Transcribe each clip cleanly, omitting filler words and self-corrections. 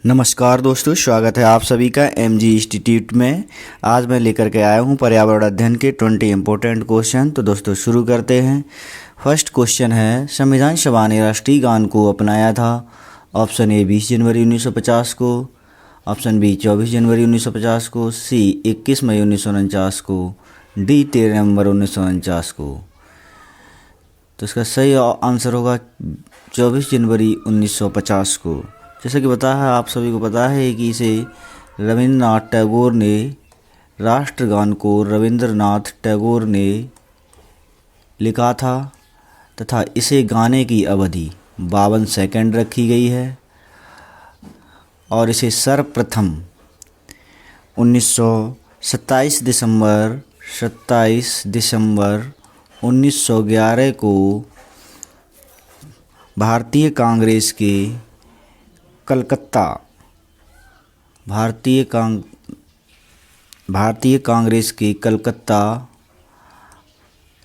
नमस्कार दोस्तों, स्वागत है आप सभी का एमजी इंस्टीट्यूट में। आज मैं लेकर के आया हूं पर्यावरण अध्ययन के 20 इम्पोर्टेंट क्वेश्चन। तो दोस्तों शुरू करते हैं। फर्स्ट क्वेश्चन है, संविधान सभा ने राष्ट्रीय गान को अपनाया था। ऑप्शन ए 20 जनवरी 1950 को, ऑप्शन बी 24 जनवरी 1950 को, सी 21 मई 1949 को, डी 13 नवंबर 1949 को। तो इसका सही आंसर होगा 24 जनवरी 1950 को। जैसा कि पता है, आप सभी को पता है कि इसे रविंद्रनाथ टैगोर ने, राष्ट्रगान को रविंद्रनाथ टैगोर ने लिखा था तथा इसे गाने की अवधि 52 सेकंड रखी गई है और इसे सर्वप्रथम 27 दिसंबर 1911 को भारतीय कांग्रेस के कलकत्ता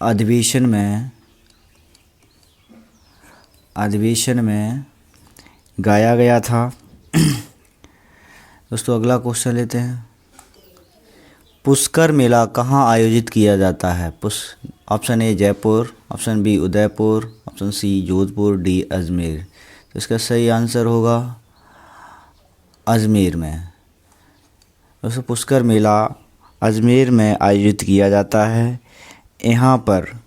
अधिवेशन में गाया गया था। दोस्तों अगला क्वेश्चन लेते हैं। पुष्कर मेला कहाँ आयोजित किया जाता है? Option A Jaipur, option B Udaipur, option C Jodhpur, D Ajmer. तो इसका सही आंसर होगा अजमेर में। दोस्तों पुष्कर मेला अजमेर में आयोजित किया जाता है। यहाँ पर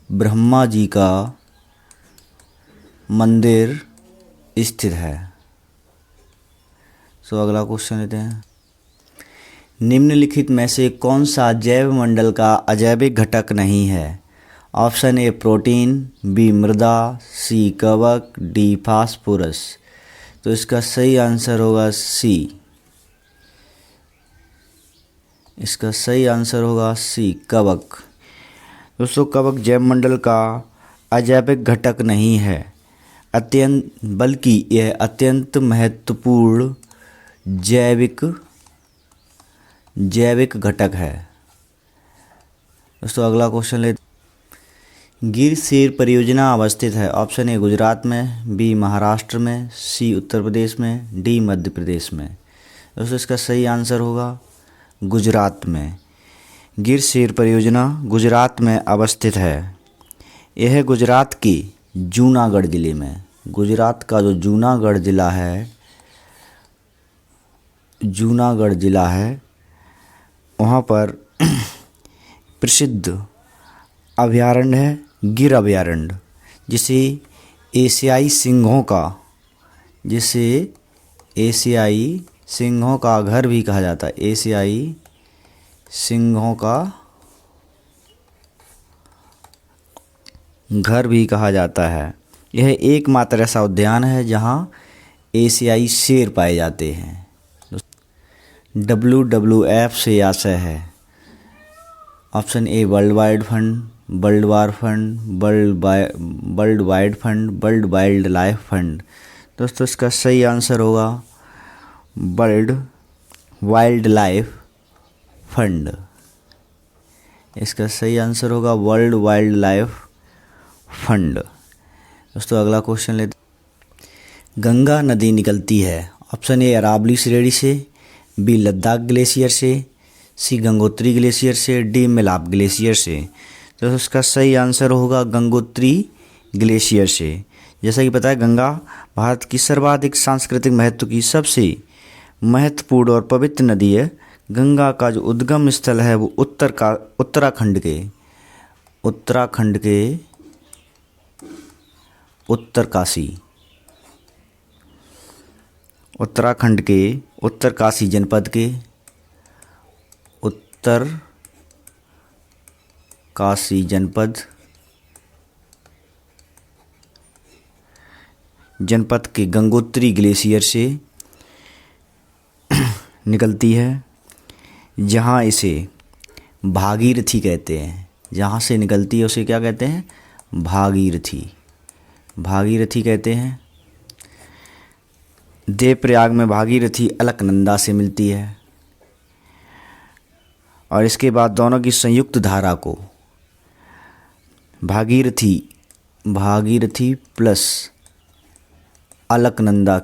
ब्रह्मा जी का मंदिर स्थित है। अगला क्वेश्चन लेते हैं। निम्नलिखित में से कौन सा जैव मंडल का अजैविक घटक नहीं है? ऑप्शन ए प्रोटीन, बी मृदा, सी कवक, डी फास्फोरस। तो इसका सही आंसर होगा सी। कवक। दोस्तों कवक जैव मंडल का अजैविक घटक नहीं है, बल्कि यह अत्यंत महत्वपूर्ण जैविक घटक है। दोस्तों अगला क्वेश्चन लेते। गिर सेर परियोजना अवस्थित है। ऑप्शन ए गुजरात में, बी महाराष्ट्र में, सी उत्तर प्रदेश में, डी मध्य प्रदेश में। दोस्तों इसका सही आंसर होगा गुजरात में। गिर सेर परियोजना गुजरात में अवस्थित है। यह गुजरात के जूनागढ़ ज़िले में, गुजरात का जो जूनागढ़ ज़िला है वहाँ पर प्रसिद्ध अभयारण्य है गिर अभयारण्य, जिसे एशियाई सिंहों का घर भी कहा जाता है। एशियाई सिंहों का घर भी कहा जाता है। यह एकमात्र ऐसा उद्यान है जहां एशियाई शेर पाए जाते हैं। WWF से आशय है। Option a world wide fund, world war fund, world wide fund, world wild life fund. दोस्तों इसका सही आंसर होगा वर्ल्ड वाइल्ड लाइफ फंड। इसका सही आंसर होगा वर्ल्ड वाइल्ड लाइफ फंड। दोस्तों अगला क्वेश्चन लेते। गंगा नदी निकलती है। ऑप्शन ए अरावली श्रेणी से, बी लद्दाख ग्लेशियर से, सी गंगोत्री ग्लेशियर से, डी मिलाप ग्लेशियर से। तो इसका सही आंसर होगा गंगोत्री ग्लेशियर से। जैसा कि पता है, गंगा भारत की सर्वाधिक सांस्कृतिक महत्व की सबसे महत्वपूर्ण और पवित्र नदी है। गंगा का जो उद्गम स्थल है वो उत्तराखंड के उत्तरकाशी जनपद के जनपद के गंगोत्री ग्लेशियर से निकलती है, जहाँ इसे भागीरथी कहते हैं। जहाँ से निकलती है उसे क्या कहते हैं? भागीरथी कहते हैं। देवप्रयाग में भागीरथी अलकनंदा से मिलती है और इसके बाद दोनों की संयुक्त धारा को भागीरथी प्लस अलकनंदा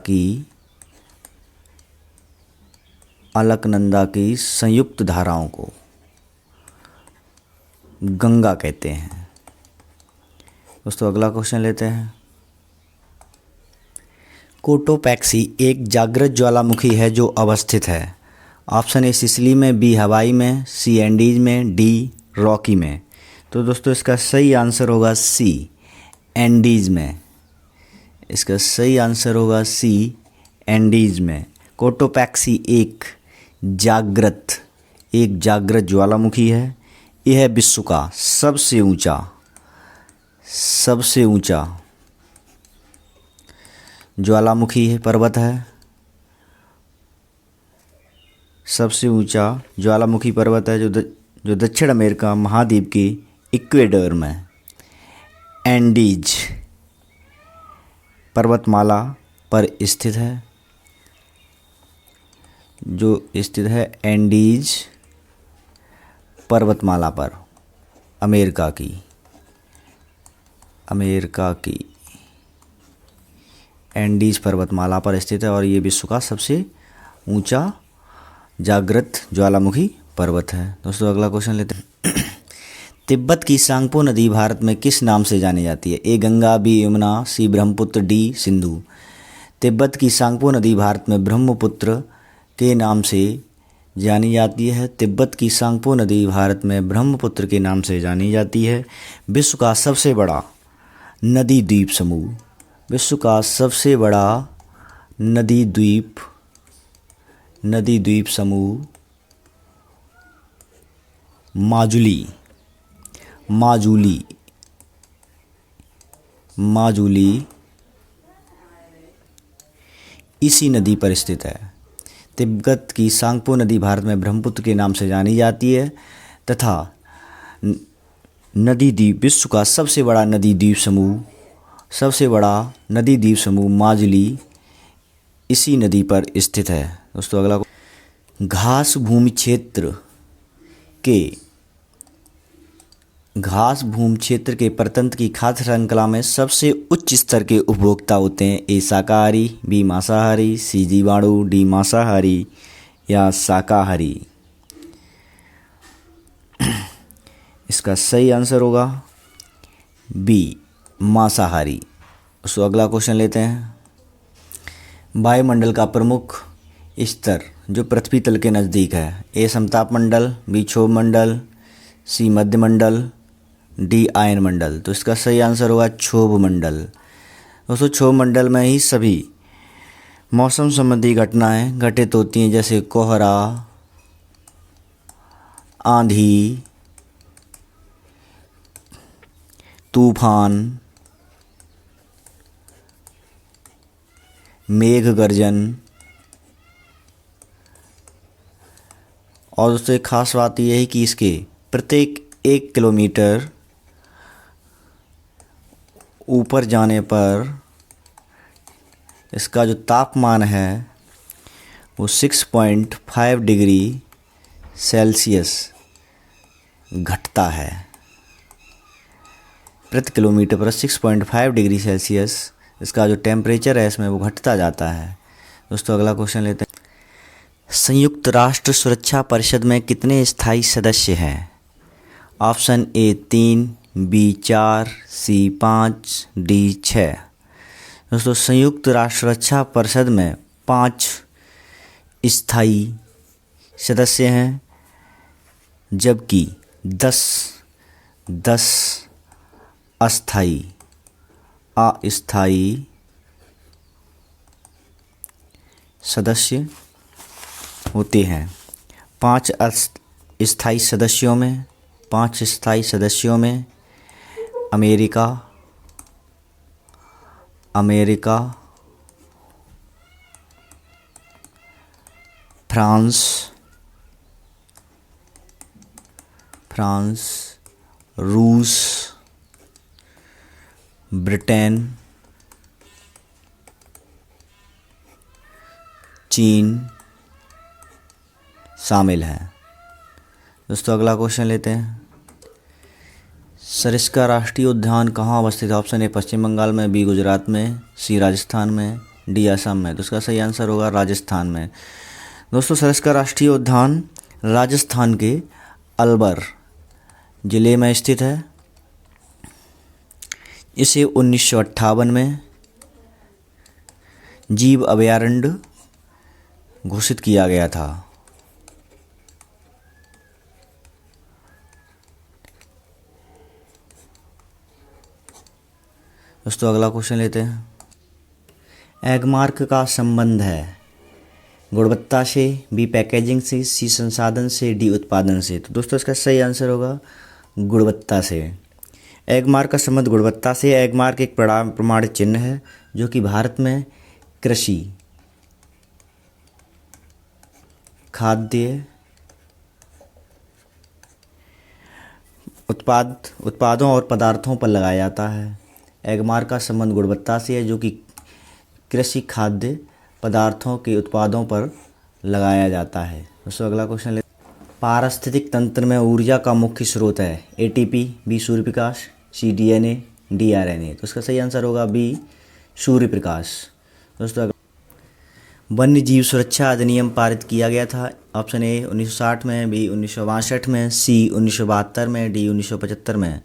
की संयुक्त धाराओं को गंगा कहते हैं। दोस्तों अगला क्वेश्चन लेते हैं। कोटोपैक्सी एक जागृत ज्वालामुखी है जो अवस्थित है। ऑप्शन ए सिसिली में, बी हवाई में, सी एंडीज में, डी रॉकी में। तो दोस्तों इसका सही आंसर होगा सी एंडीज में। इसका सही आंसर होगा सी एंडीज में। कोटोपैक्सी एक जागृत ज्वालामुखी है। यह विश्व का सबसे ऊंचा ज्वालामुखी है, पर्वत है। सबसे ऊंचा ज्वालामुखी पर्वत है जो दक्षिण अमेरिका महाद्वीप के इक्वेडर में एंडीज पर्वतमाला पर स्थित है। जो स्थित है एंडीज पर्वतमाला पर अमेरिका की एंडीज पर्वतमाला पर स्थित है और ये विश्व का सबसे ऊंचा जागृत ज्वालामुखी पर्वत है। दोस्तों अगला क्वेश्चन लेते हैं। तिब्बत की सांगपो नदी भारत में किस नाम से जानी जाती है? ए गंगा, बी यमुना, सी ब्रह्मपुत्र, डी सिंधु। तिब्बत की सांगपो नदी भारत में ब्रह्मपुत्र के नाम से जानी जाती है। तिब्बत की सांगपो नदी भारत में ब्रह्मपुत्र के नाम से जानी जाती है। विश्व का सबसे बड़ा नदी द्वीप समूह माजुली इसी नदी पर स्थित है। तिब्बत की सांगपो नदी भारत में ब्रह्मपुत्र के नाम से जानी जाती है तथा विश्व का सबसे बड़ा नदी द्वीप समूह माजुली इसी नदी पर स्थित है। दोस्तों अगला, घास भूमि क्षेत्र के परतंत्र की खाद्य श्रृंखला में सबसे उच्च स्तर के उपभोक्ता होते हैं। ए शाकाहारी, बी मांसाहारी, सी जीवाणु, डी मांसाहारी या शाकाहारी। इसका सही आंसर होगा बी मांसाहारी। तो अगला क्वेश्चन लेते हैं। वायुमंडल का प्रमुख स्तर जो पृथ्वी तल के नज़दीक है। ए समताप मंडल, बी क्षोभ मंडल, सी मध्य मंडल, डी आयन मंडल। तो इसका सही आंसर होगा क्षोभ मंडल। दोस्तों क्षोभ मंडल में ही सभी मौसम संबंधी घटनाएं घटित होती हैं, जैसे कोहरा, आंधी, तूफान, मेघ गर्जन। और दोस्तों एक खास बात यह है कि इसके प्रत्येक 1 किलोमीटर ऊपर जाने पर इसका जो तापमान है वो 6.5 डिग्री सेल्सियस घटता है। प्रति किलोमीटर पर 6.5 डिग्री सेल्सियस इसका जो टेम्परेचर है इसमें वो घटता जाता है। दोस्तों अगला क्वेश्चन लेते हैं। संयुक्त राष्ट्र सुरक्षा परिषद में कितने स्थायी सदस्य हैं? Option A 3, B 4, C 5, D 6। दोस्तों संयुक्त राष्ट्र सुरक्षा परिषद में 5 स्थायी सदस्य हैं, जबकि 10 अस्थायी सदस्य होते हैं। 5 स्थायी सदस्यों में अमेरिका, फ्रांस, रूस, ब्रिटेन, चीन शामिल हैं। दोस्तों अगला क्वेश्चन लेते हैं। सरिस्का राष्ट्रीय उद्यान कहाँ अवस्थित है? ऑप्शन ए पश्चिम बंगाल में, बी गुजरात में, सी राजस्थान में, डी असम में। तो इसका सही आंसर होगा राजस्थान में। दोस्तों सरिस्का राष्ट्रीय उद्यान राजस्थान के अलवर ज़िले में स्थित है। इसे 1958 में जीव अभयारण्य घोषित किया गया था। दोस्तों अगला क्वेश्चन लेते हैं। एगमार्क का संबंध है गुणवत्ता से, बी पैकेजिंग से, सी संसाधन से, डी उत्पादन से। तो दोस्तों इसका सही आंसर होगा गुणवत्ता से। एगमार्क का संबंध गुणवत्ता से। एगमार्क एक प्रमाणित चिन्ह है जो कि भारत में कृषि, खाद्य उत्पादों और पदार्थों पर लगाया जाता है। एगमार्क का संबंध गुणवत्ता से है जो कि कृषि खाद्य पदार्थों के उत्पादों पर लगाया जाता है। दोस्तों अगला क्वेश्चन ले। पारिस्थितिक तंत्र में ऊर्जा का मुख्य स्रोत है एटीपी, बी सूर्य प्रकाश, सी डीएनए, डी आरएनए। तो इसका सही आंसर होगा बी सूर्य प्रकाश। दोस्तों वन्य जीव सुरक्षा अधिनियम पारित किया गया था। ऑप्शन ए 1960 में, बी 1962 में, सी 1972 में, डी 1975 में।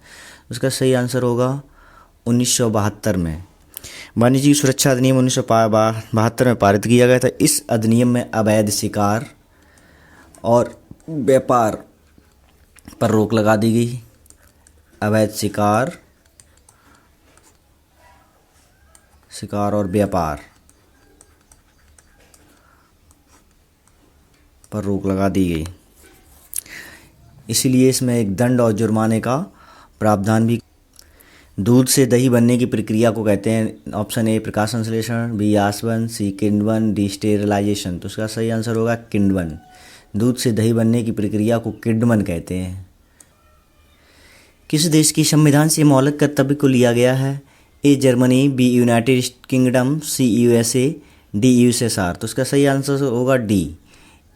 उसका सही आंसर होगा 1972 में। वन्य जीव सुरक्षा अधिनियम 1972 में पारित किया गया था। इस अधिनियम में अवैध शिकार और व्यापार पर रोक लगा दी गई। अवैध शिकार और व्यापार पर रोक लगा दी गई। इसीलिए इसमें एक दंड और जुर्माने का प्रावधान भी। दूध से दही बनने की प्रक्रिया को कहते हैं। ऑप्शन ए प्रकाश संश्लेषण, बी आसवन, सी किण्वन, डी स्टेरिलाइजेशन। तो उसका सही आंसर होगा किण्वन। दूध से दही बनने की प्रक्रिया को किण्वन कहते हैं। किस देश की संविधान से मौलिक कर्तव्य को लिया गया है? A Germany, B United Kingdom, C USA, D USSR. तो उसका सही आंसर होगा डी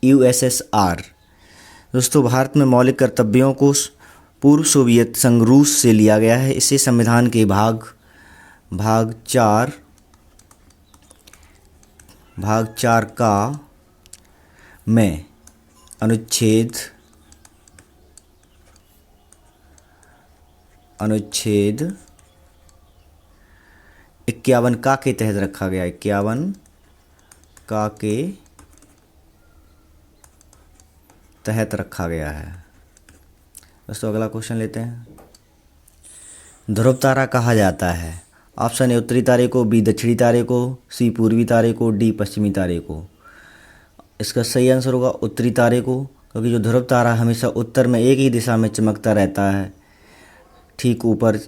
यूएसएसआर। दोस्तों भारत में मौलिक कर्तव्यों को पूर्व सोवियत संघ रूस से लिया गया है। इसे संविधान के भाग 4 का में अनुच्छेद 51 का के तहत रखा गया। 51 का के तहत रखा गया है। दोस्तों अगला क्वेश्चन लेते हैं। ध्रुव तारा कहा जाता है। ऑप्शन ए उत्तरी तारे को, बी दक्षिणी तारे को, सी पूर्वी तारे को, डी पश्चिमी तारे को। इसका सही आंसर होगा उत्तरी तारे को, क्योंकि जो ध्रुव तारा हमेशा उत्तर में एक ही दिशा में चमकता रहता है, ठीक ऊपर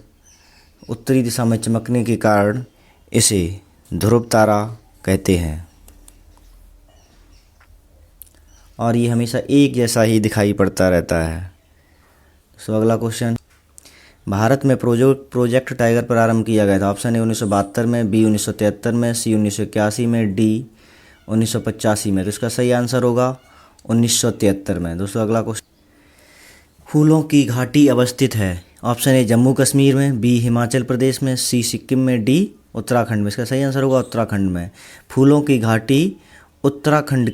उत्तरी दिशा में चमकने के कारण इसे ध्रुव तारा कहते हैं। और ये हमेशा एक जैसा ही दिखाई पड़ता रहता है। सो अगला क्वेश्चन। भारत में प्रोजेक्ट टाइगर प्रारंभ किया गया था। ऑप्शन ए 1972 में, बी 1973 में, सी 1981 में, डी 1985 में। तो इसका सही आंसर होगा 1973 में। दोस्तों अगला क्वेश्चन। फूलों की घाटी अवस्थित है। ऑप्शन ए जम्मू कश्मीर में, बी हिमाचल प्रदेश में, सी सिक्किम में, डी उत्तराखंड में। इसका सही आंसर होगा उत्तराखंड में। फूलों की घाटी उत्तराखंड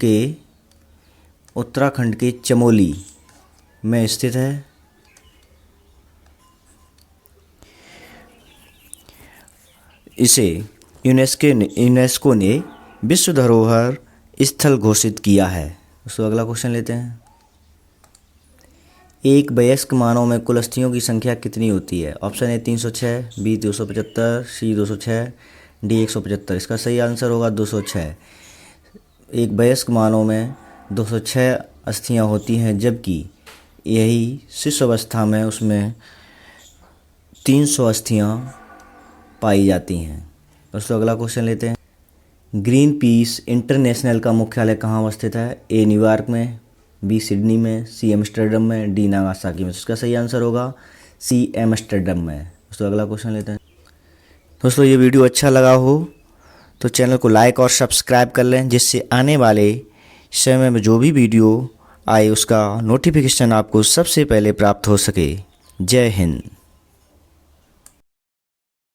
के चमोली में स्थित है। इसे यूनेस्को ने विश्व धरोहर स्थल घोषित किया है। तो अगला क्वेश्चन लेते हैं। एक वयस्क मानव में कुल अस्थियों की संख्या कितनी होती है? Option A 306, B 275, C 206, D 175। इसका सही आंसर होगा 206। एक वयस्क मानव में 206 अस्थियां होती हैं, जबकि यही शिशु अवस्था में उसमें 300 अस्थियां पाई जाती हैं। दोस्तों अगला क्वेश्चन लेते हैं। ग्रीन पीस इंटरनेशनल का मुख्यालय कहाँ अवस्थित है? ए न्यूयॉर्क में, बी सिडनी में, सी एम्स्टर्डम में, डी नागासाकी में। इसका सही आंसर होगा सी एम्स्टर्डम में। दोस्तों अगला क्वेश्चन लेते हैं। दोस्तों ये वीडियो अच्छा लगा हो तो चैनल को लाइक और सब्सक्राइब कर लें, जिससे आने वाले समय में जो भी वीडियो आए उसका नोटिफिकेशन आपको सबसे पहले प्राप्त हो सके। जय हिंद।